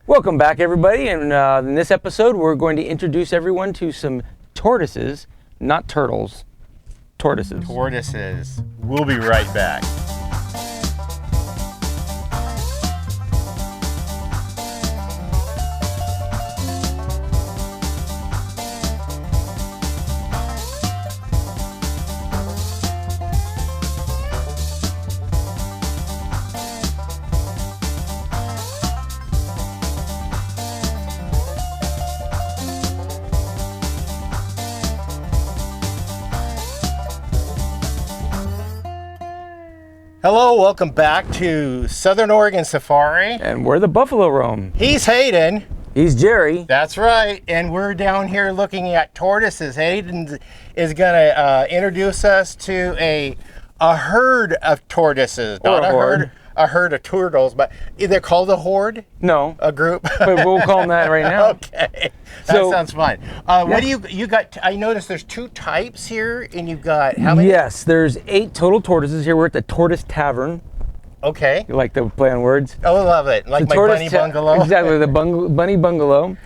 Welcome back, everybody, and in this episode we're going to introduce everyone to some tortoises, not turtles, tortoises. Tortoises. We'll be right back. Hello, welcome back to Southern Oregon Safari. And where the buffalo roam. He's Hayden. He's Jerry. That's right, and we're down here looking at tortoises. Hayden is gonna introduce us to a herd of tortoises. Or Not a horde. A herd of turtles, but they're called a horde? No, A group? but we'll call them that right now. Okay, that So- sounds fine. What do you got? I noticed there's two types here, and you've got how many? Yes, there's 8 total tortoises here. We're at the Tortoise Tavern. Okay. You like the play on words? Oh, I love it. Like my bunny bungalow. Exactly, the bunny bungalow.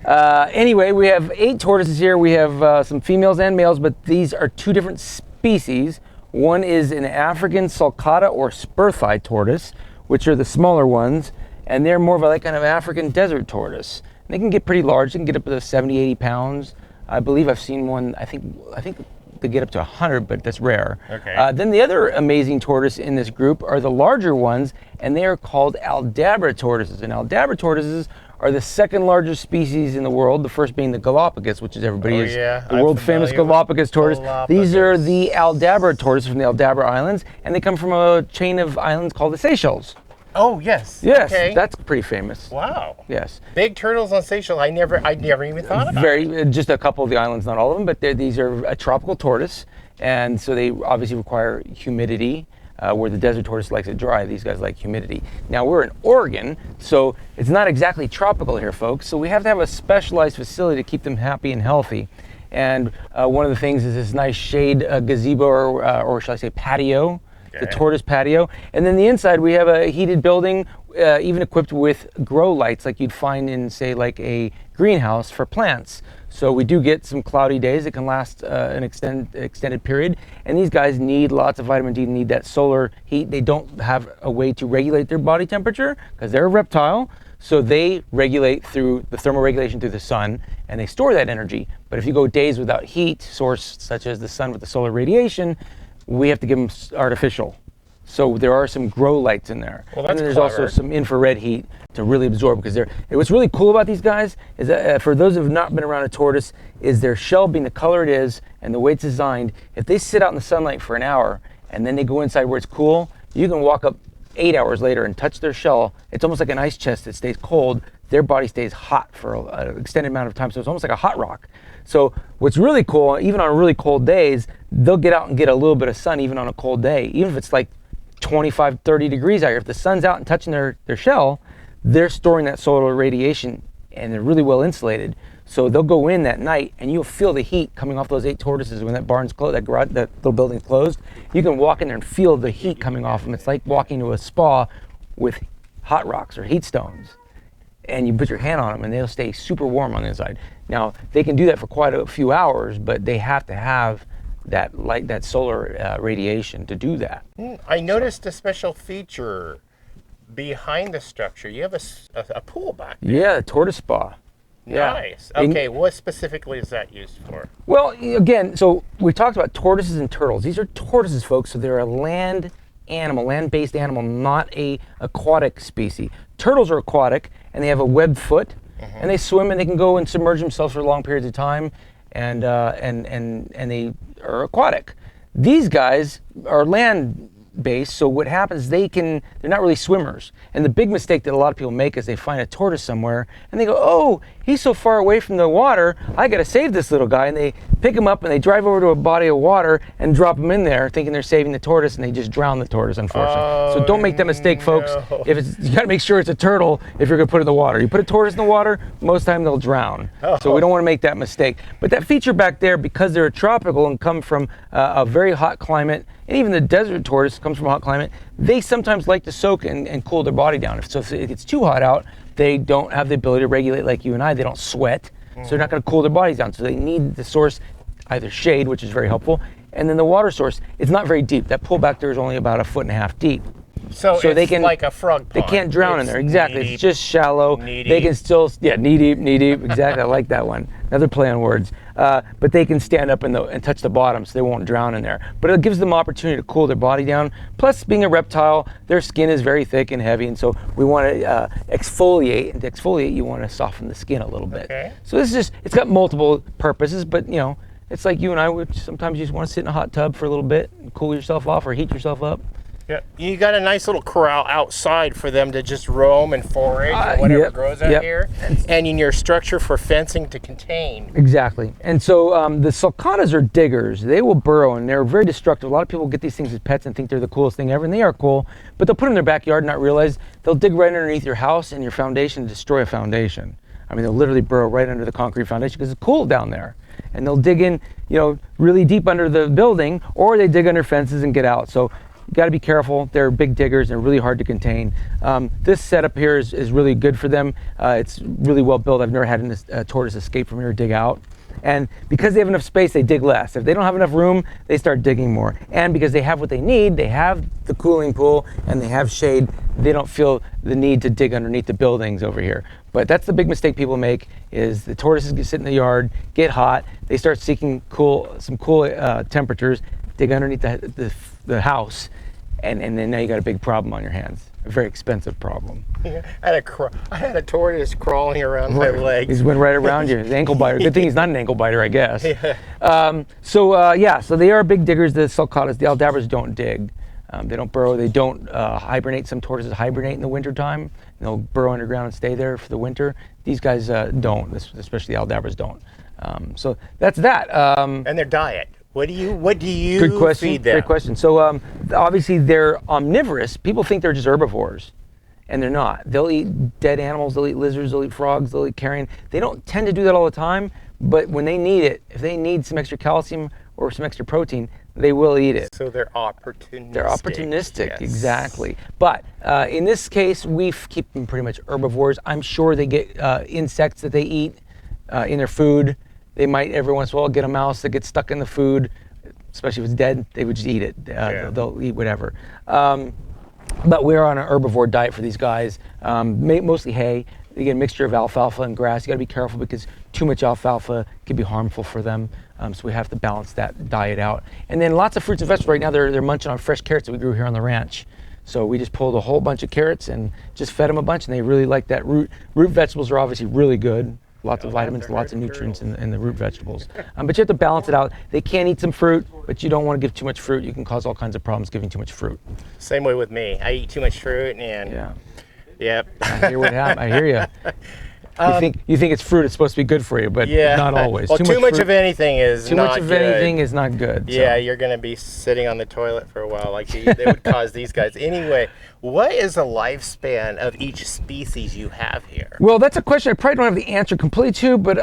Anyway, we have 8 tortoises here. We have some females and males, but these are 2 different species. One is an African sulcata or spur-thigh tortoise, which are the smaller ones, and they're more of a like kind of African desert tortoise. And they can get pretty large. They can get up to 70, 80 pounds. I believe I've seen one. I think they get up to 100, but that's rare. Okay. Then the other amazing tortoise in this group are the larger ones, and they are called Aldabra tortoises. And Aldabra tortoises are the second largest species in the world, the first being the Galapagos, which is the world famous Galapagos tortoise. These are the Aldabra tortoises from the Aldabra Islands, and they come from a chain of islands called the Seychelles. Oh, yes. Yes, Okay. that's pretty famous. Wow. Yes. Big turtles on Seychelles. I never even thought about. Just a couple of the islands, not all of them, but these are a tropical tortoise, and so they obviously require humidity. Where the desert tortoise likes it dry, these guys like humidity. Now we're in Oregon, so it's not exactly tropical here, folks. So we have to have a specialized facility to keep them happy and healthy. And one of the things is this nice shade gazebo, or shall I say patio, the tortoise patio. And then the inside we have a heated building, even equipped with grow lights like you'd find in, say, like a greenhouse for plants. So we do get some cloudy days that can last an extended period. And these guys need lots of vitamin D, need that solar heat. They don't have a way to regulate their body temperature because they're a reptile. So they regulate through the thermal regulation through the sun, and they store that energy. But if you go days without heat source, such as the sun with the solar radiation, we have to give them artificial. So there are some grow lights in there. Well, and that's then there's clever. also some infrared heat to really absorb, because what's really cool about these guys is that for those who have not been around a tortoise, is their shell being the color it is and the way it's designed. If they sit out in the sunlight for an hour and then they go inside where it's cool, you can walk up 8 hours later and touch their shell. It's almost like an ice chest that stays cold. Their body stays hot for an extended amount of time, so it's almost like a hot rock. So what's really cool, even on really cold days, they'll get out and get a little bit of sun even on a cold day, even if it's like 25, 30 degrees out here. If the sun's out and touching their shell, they're storing that solar radiation, and they're really well insulated. So they'll go in that night and you'll feel the heat coming off those 8 tortoises when that barn's closed, that garage, that little building's closed. You can walk in there and feel the heat coming off them. It's like walking to a spa with hot rocks or heat stones. And you put your hand on them and they'll stay super warm on the inside. Now, they can do that for quite a few hours, but they have to have that light, that solar radiation to do that. I noticed a special feature behind the structure. You have a pool back there. Yeah, the Tortoise Spa. Nice. Okay, what specifically is that used for? Well, again, so we talked about tortoises and turtles. These are tortoises, folks, so they're a land-based animal, not a aquatic species. Turtles are aquatic, and they have a webbed foot, and they swim, and they can go and submerge themselves for long periods of time, and they are aquatic. These guys are land-based, so what happens, they're not really swimmers. And the big mistake that a lot of people make is they find a tortoise somewhere, and they go, oh, he's so far away from the water, I gotta save this little guy. And they pick him up and they drive over to a body of water and drop him in there thinking they're saving the tortoise, and they just drown the tortoise, unfortunately. So don't make that mistake, folks. You gotta make sure it's a turtle if you're gonna put it in the water. You put a tortoise in the water, most of the time they'll drown. So we don't wanna make that mistake. But that feature back there, because they're tropical and come from a very hot climate, and even the desert tortoise comes from a hot climate, they sometimes like to soak and cool their body down. So if it gets too hot out, they don't have the ability to regulate like you and I. They don't sweat, so they're not going to cool their bodies down. So they need the source, either shade, which is very helpful, and then the water source. It's not very deep. That pool back there is only about 1.5 feet deep. So it's they can, like a frog pond. They can't drown in there. Exactly. Knee-deep. It's just shallow. Knee They deep. can still, knee deep. Exactly. I like that one. Another play on words. But they can stand up and touch the bottom, so they won't drown in there. But it gives them opportunity to cool their body down. Plus, being a reptile, their skin is very thick and heavy, and so we want to exfoliate. And to exfoliate, you want to soften the skin a little bit. Okay. So this is just, it's got multiple purposes, but it's like you and I would sometimes you just want to sit in a hot tub for a little bit and cool yourself off or heat yourself up. Yeah, you got a nice little corral outside for them to just roam and forage or whatever grows out here, and in your structure for fencing to contain. Exactly. And so the sulcatas are diggers. They will burrow, and they're very destructive. A lot of people get these things as pets and think they're the coolest thing ever, and they are cool, but they'll put them in their backyard and not realize they'll dig right underneath your house and your foundation to destroy a foundation. I mean, they'll literally burrow right under the concrete foundation because it's cool down there. And they'll dig in, really deep under the building, or they dig under fences and get out. So you got to be careful. They're big diggers. They're really hard to contain. This setup here is really good for them. It's really well built. I've never had a tortoise escape from here or dig out. And because they have enough space, they dig less. If they don't have enough room, they start digging more. And because they have what they need, they have the cooling pool and they have shade, they don't feel the need to dig underneath the buildings over here. But that's the big mistake people make, is the tortoises sit in the yard, get hot, they start seeking some cool temperatures, dig underneath the house, and then now you got a big problem on your hands. A very expensive problem. Yeah, I had a tortoise crawling around my legs. He's went right around you. The ankle biter. Good thing he's not an ankle biter, I guess. Yeah. So they are big diggers. The sulcatas, the aldabras don't dig. They don't burrow. They don't hibernate. Some tortoises hibernate in the wintertime. They'll burrow underground and stay there for the winter. These guys don't, especially the aldabras don't. So that's that. And their diet. What do you Good question. feed them? Great question. So obviously they're omnivorous. People think they're just herbivores, and they're not. They'll eat dead animals. They'll eat lizards. They'll eat frogs. They'll eat carrion. They don't tend to do that all the time, but when they need it, if they need some extra calcium or some extra protein, they will eat it. So they're opportunistic. They're opportunistic, yes. Exactly. But in this case, we keep them pretty much herbivores. I'm sure they get insects that they eat in their food. They might every once in a while get a mouse that gets stuck in the food, especially if it's dead. They would just eat it. They'll eat whatever. But we're on an herbivore diet for these guys, mostly hay. They get a mixture of alfalfa and grass. You got to be careful because too much alfalfa can be harmful for them. So we have to balance that diet out. And then lots of fruits and vegetables. Right now they're munching on fresh carrots that we grew here on the ranch. So we just pulled a whole bunch of carrots and just fed them a bunch, and they really like that. Root vegetables are obviously really good. Lots of vitamins, lots of nutrients in the root vegetables. But you have to balance it out. They can eat some fruit, but you don't want to give too much fruit. You can cause all kinds of problems giving too much fruit. Same way with me. I eat too much fruit and yep. I hear what happened. I hear you. You think it's fruit. It's supposed to be good for you, but not always. Well, too much of anything is too much of anything is not good. Yeah, you're going to be sitting on the toilet for a while, like they would cause these guys. Anyway, what is the lifespan of each species you have here? Well, that's a question I probably don't have the answer completely to, but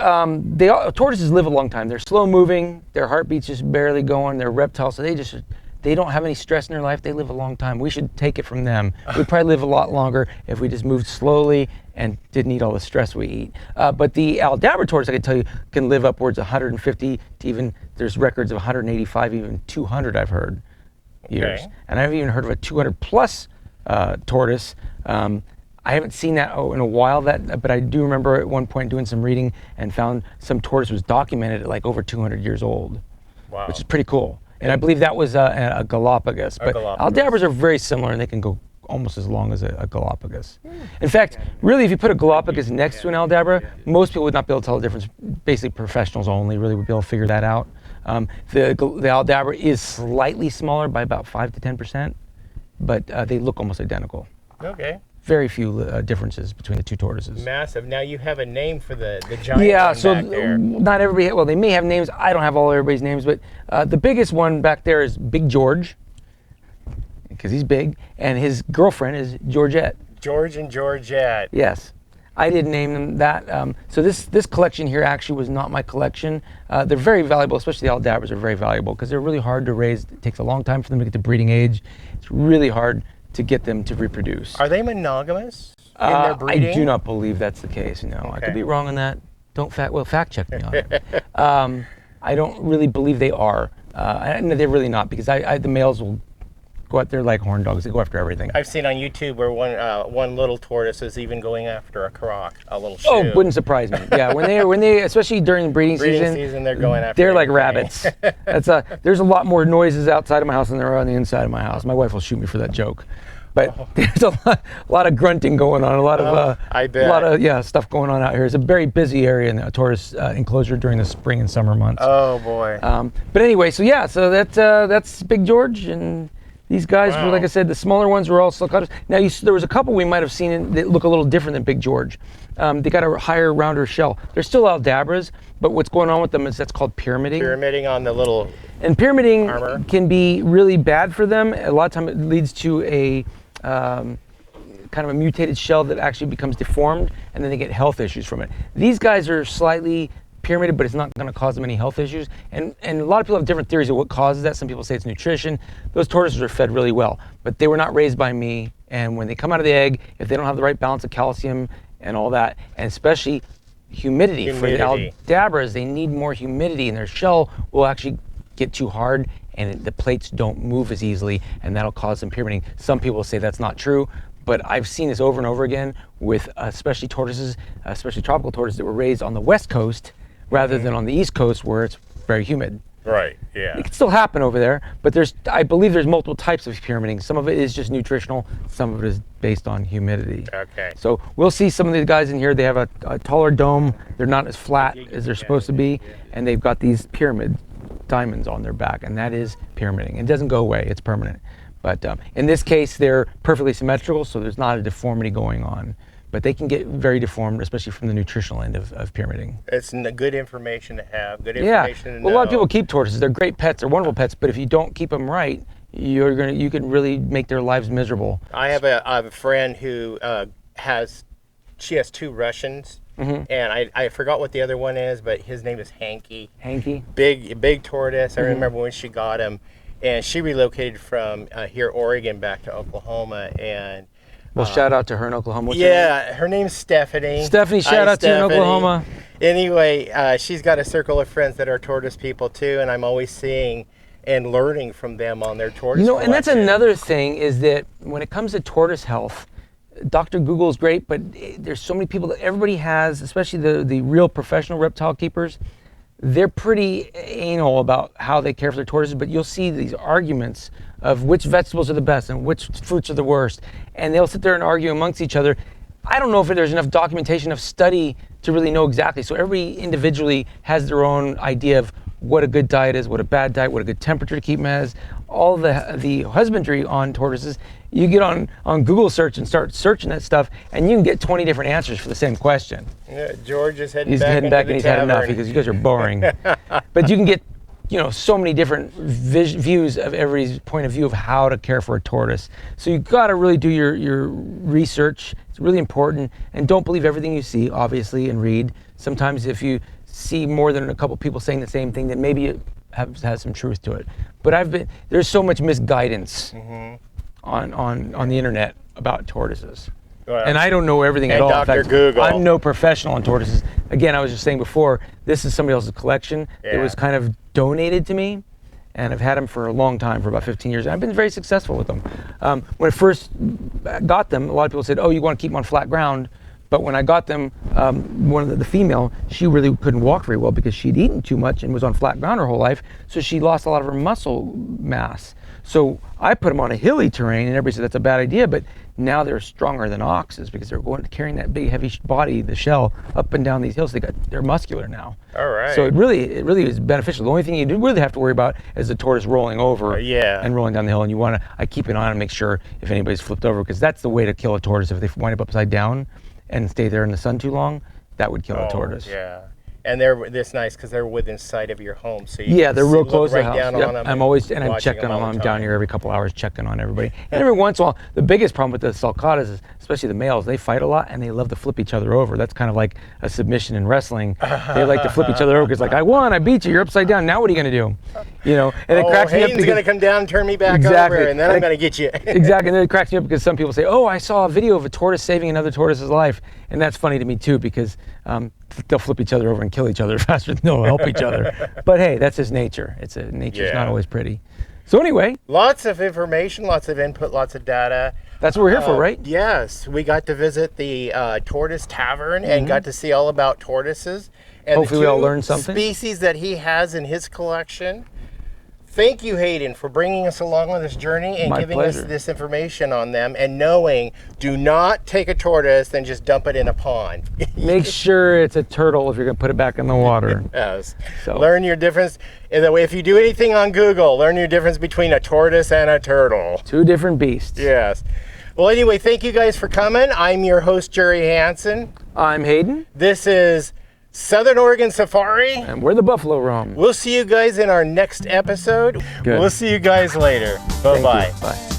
tortoises live a long time. They're slow moving. Their heartbeat's just barely going. They're reptiles, so they don't have any stress in their life. They live a long time. We should take it from them. We'd probably live a lot longer if we just moved slowly and didn't eat all the stress we eat. But the Aldabra tortoise, I can tell you, can live upwards of 150 to even, there's records of 185, even 200 I've heard years. Okay. And I've even heard of a 200 plus tortoise. I haven't seen that in a while, but I do remember at one point doing some reading and found some tortoise was documented at like over 200 years old, which is pretty cool. And I believe that was a Galapagos. But Aldabras are very similar, and they can go almost as long as a Galapagos. In fact, really, if you put a Galapagos next to an Aldabra, most people would not be able to tell the difference. Basically, professionals only really would be able to figure that out. The Aldabra is slightly smaller by about 5 to 10%, but they look almost identical. Okay. Very few differences between the two tortoises. Massive. Now you have a name for the giant one back there. Not everybody, well, they may have names. I don't have everybody's names, but the biggest one back there is Big George, because he's big, and his girlfriend is Georgette. George and Georgette. Yes. I didn't name them that. So this collection here actually was not my collection. They're very valuable, especially the Aldabras are very valuable because they're really hard to raise. It takes a long time for them to get to breeding age. It's really hard to get them to reproduce. Are they monogamous? in their breeding? I do not believe that's the case. No, I could be wrong on that. Don't fact check me on it. I don't really believe they are. And they're really not, because the males will go out there like horn dogs. They go after everything. I've seen on YouTube where one little tortoise is even going after a croc, a little shoe. Oh, wouldn't surprise me. Yeah, when they especially during breeding season, they're going after. They're like rabbits. There's a lot more noises outside of my house than there are on the inside of my house. My wife will shoot me for that joke. But there's a lot of grunting going on, a lot of stuff going on out here. It's a very busy area in the tortoise enclosure during the spring and summer months. Oh boy. But anyway, so that's Big George, and these guys were, like I said, the smaller ones were all sulcatas. Now there was a couple we might have seen that look a little different than Big George. They got a higher, rounder shell. They're still Aldabras, but what's going on with them is that's called pyramiding. Pyramiding on the little. And pyramiding armor can be really bad for them. A lot of time it leads to a kind of a mutated shell that actually becomes deformed, and then they get health issues from it. These guys are slightly pyramided, but it's not going to cause them any health issues. And a lot of people have different theories of what causes that. Some people say it's nutrition. Those tortoises are fed really well, but they were not raised by me. And when they come out of the egg, if they don't have the right balance of calcium and all that, and especially humidity. For the Aldabras, they need more humidity, and their shell will actually get too hard, and the plates don't move as easily, and that'll cause some pyramiding. Some people say that's not true, but I've seen this over and over again with especially tortoises, especially tropical tortoises that were raised on the West Coast rather than on the East Coast where it's very humid. Right, yeah. It can still happen over there, but I believe there's multiple types of pyramiding. Some of it is just nutritional, some of it is based on humidity. Okay. So we'll see some of these guys in here. They have a taller dome. They're not as flat as they're supposed to be, and they've got these pyramid diamonds on their back, and that is pyramiding. It doesn't go away, it's permanent. But in this case, they're perfectly symmetrical, so there's not a deformity going on. But they can get very deformed, especially from the nutritional end of pyramiding. It's good information to have, good information to know. Well, a lot of people keep tortoises. They're great pets, they're wonderful pets, but if you don't keep them right, you can really make their lives miserable. I have a friend who has 2 Russians. Mm-hmm. And I forgot what the other one is, but his name is Hanky. Hanky? Big tortoise. I remember when she got him, and she relocated from here, Oregon, back to Oklahoma. And well, shout out to her in Oklahoma. What's her name's Stephanie. Stephanie, shout out to you in Oklahoma. Anyway, she's got a circle of friends that are tortoise people too, and I'm always seeing and learning from them on their tortoise collection. And that's another thing, is that when it comes to tortoise health, Dr. Google is great, but there's so many people that everybody has, especially the real professional reptile keepers. They're pretty anal about how they care for their tortoises, but you'll see these arguments of which vegetables are the best and which fruits are the worst, and they'll sit there and argue amongst each other. I don't know if there's enough documentation of study to really know exactly. So everybody individually has their own idea of what a good diet is, what a bad diet, what a good temperature to keep them as. All the husbandry on tortoises, you get on Google search and start searching that stuff, and you can get 20 different answers for the same question. Yeah, George is heading back. He's heading back, and he's had enough because you guys are boring. But you can get so many different views of everybody's point of view of how to care for a tortoise. So you've got to really do your research. It's really important, and don't believe everything you see, obviously, and read. Sometimes if you see more than a couple people saying the same thing, that maybe it has some truth to it. But there's so much misguidance on the internet about tortoises. Well, and I don't know everything at all. Dr. Google. I'm no professional on tortoises. Again, I was just saying before, this is somebody else's collection. It was kind of donated to me, and I've had them for a long time, for about 15 years. I've been very successful with them. When I first got them, a lot of people said, oh, you want to keep them on flat ground. But when I got them, one of the female, she really couldn't walk very well because she'd eaten too much and was on flat ground her whole life. So she lost a lot of her muscle mass. So I put them on a hilly terrain, and everybody said that's a bad idea. But now they're stronger than oxes because they're carrying that big, heavy body, the shell, up and down these hills. They're muscular now. All right. So it really is beneficial. The only thing you do really have to worry about is the tortoise rolling over and rolling down the hill. And I keep an eye on and make sure if anybody's flipped over, because that's the way to kill a tortoise. If they wind up upside down and stay there in the sun too long, that would kill a tortoise. Yeah. And they're this nice because they're within sight of your home, so they're real close to the house. Down on them. I'm checking on them. I'm down here every couple hours checking on everybody. And every once in a while, the biggest problem with the sulcatas, especially the males, they fight a lot and they love to flip each other over. That's kind of like a submission in wrestling. They like to flip each other over because like, I won, I beat you, you're upside down. Now what are you going to do? You know, and it cracks me up. Hayden's going to come down, turn me back over, and then I'm going to get you. Exactly, and then it cracks me up because some people say, oh, I saw a video of a tortoise saving another tortoise's life. And that's funny to me too, because they'll flip each other over and kill each other faster than they'll help each other. But hey, that's just nature. Nature's not always pretty. So anyway. Lots of information, lots of input, lots of data. That's what we're here for, right? Yes, we got to visit the Tortoise Tavern and got to see all about tortoises. And hopefully we all learned something. Species that he has in his collection. Thank you, Hayden, for bringing us along on this journey and giving us this information on them, and knowing, do not take a tortoise and just dump it in a pond. Make sure it's a turtle if you're going to put it back in the water. Yes. So. Learn your difference. If you do anything on Google, learn your difference between a tortoise and a turtle. Two different beasts. Yes. Well, anyway, thank you guys for coming. I'm your host, Jerry Hansen. I'm Hayden. This is Southern Oregon Safari. And we're the buffalo roam. We'll see you guys in our next episode. Good. We'll see you guys later. Bye-bye. Bye.